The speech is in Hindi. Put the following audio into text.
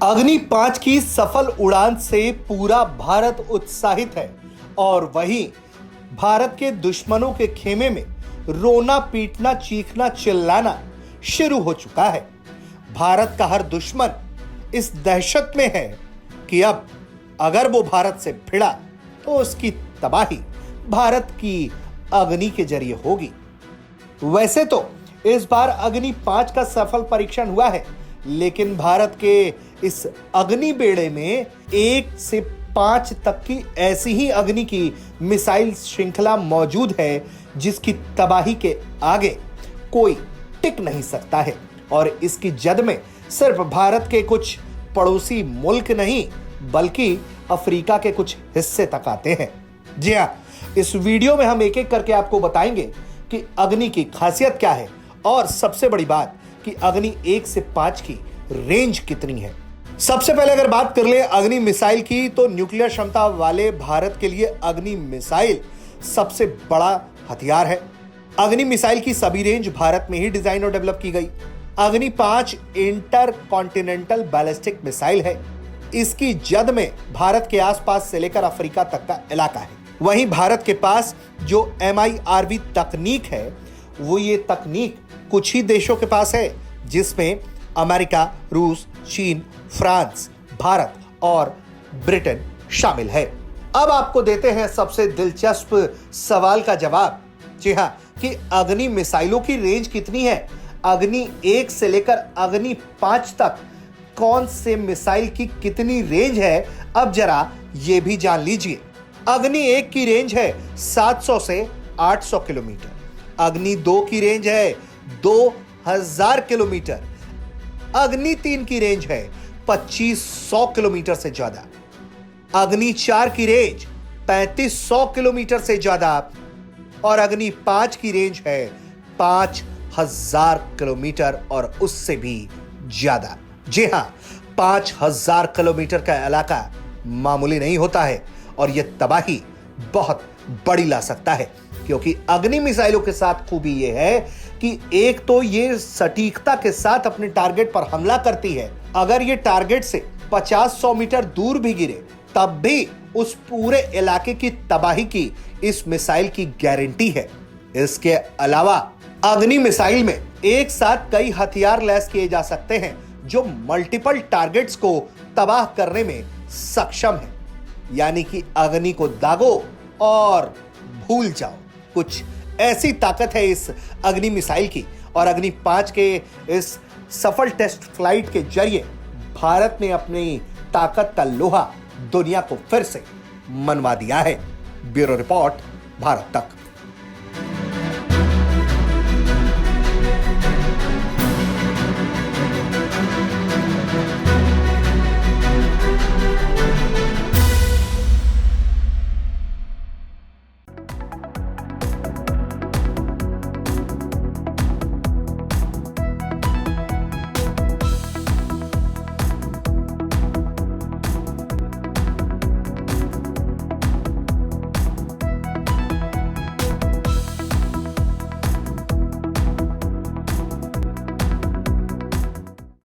अग्नि 5 की सफल उड़ान से पूरा भारत उत्साहित है और वहीं भारत के दुश्मनों के खेमे में रोना पीटना चीखना चिल्लाना शुरू हो चुका है। भारत का हर दुश्मन इस दहशत में है कि अब अगर वो भारत से भिड़ा तो उसकी तबाही भारत की अग्नि के जरिए होगी। वैसे तो इस बार अग्नि 5 का सफल परीक्षण हुआ है, लेकिन भारत के इस अग्नि बेड़े में 1 से 5 तक की ऐसी ही अग्नि की मिसाइल श्रृंखला मौजूद है जिसकी तबाही के आगे कोई टिक नहीं सकता है। और इसकी जद में सिर्फ भारत के कुछ पड़ोसी मुल्क नहीं बल्कि अफ्रीका के कुछ हिस्से तक आते हैं। जी हां, इस वीडियो में हम एक एक करके आपको बताएंगे कि अग्नि की खासियत क्या है और सबसे बड़ी बात कि अग्नि 1 से 5 की रेंज कितनी है। सबसे पहले अगर बात कर ले अग्नि मिसाइल की, तो न्यूक्लियर क्षमता वाले भारत के लिए अग्नि मिसाइल सबसे बड़ा हथियार है। अग्नि मिसाइल की सभी रेंज भारत में ही डिजाइन और डेवलप की गई। अग्नि 5 इंटर कॉन्टिनेंटल बैलिस्टिक मिसाइल है। इसकी जद में भारत के आसपास से लेकर अफ्रीका तक का इलाका है। वहीं भारत के पास जो MIRV तकनीक है, वो ये तकनीक कुछ ही देशों के पास है, जिसमें अमेरिका, रूस, चीन, फ्रांस, भारत और ब्रिटेन शामिल है। अब आपको देते हैं सबसे दिलचस्प सवाल का जवाब। जी हां, कि अग्नि मिसाइलों की रेंज कितनी है। अग्नि 1 से लेकर अग्नि 5 तक कौन से मिसाइल की कितनी रेंज है, अब जरा ये भी जान लीजिए। अग्नि 1 की रेंज है 700 से 800 किलोमीटर। अग्नि 2 की रेंज है 2000 किलोमीटर। अग्नि 3 की रेंज है 2500 किलोमीटर से ज्यादा। अग्नि 4 की रेंज 3500 किलोमीटर से ज्यादा और अग्नि 5 की रेंज है 5000 किलोमीटर और उससे भी ज्यादा। जी हां, 5000 किलोमीटर का इलाका मामूली नहीं होता है और यह तबाही बहुत बड़ी ला सकता है, क्योंकि अग्नि मिसाइलों के साथ खूबी यह है कि एक तो ये सटीकता के साथ अपने टारगेट पर हमला करती है। अगर ये टारगेट से 50-100 मीटर दूर भी गिरे तब भी उस पूरे इलाके की तबाही की इस मिसाइल की गारंटी है। इसके अलावा अग्नि मिसाइल में एक साथ कई हथियार लैस किए जा सकते हैं जो मल्टीपल टारगेट्स को तबाह करने में सक्षम है। यानी कि अग्नि को दागो और भूल जाओ, कुछ ऐसी ताकत है इस अग्नि मिसाइल की। और अग्नि 5 के इस सफल टेस्ट फ्लाइट के जरिए भारत ने अपनी ताकत का लोहा दुनिया को फिर से मनवा दिया है। ब्यूरो रिपोर्ट, भारत तक।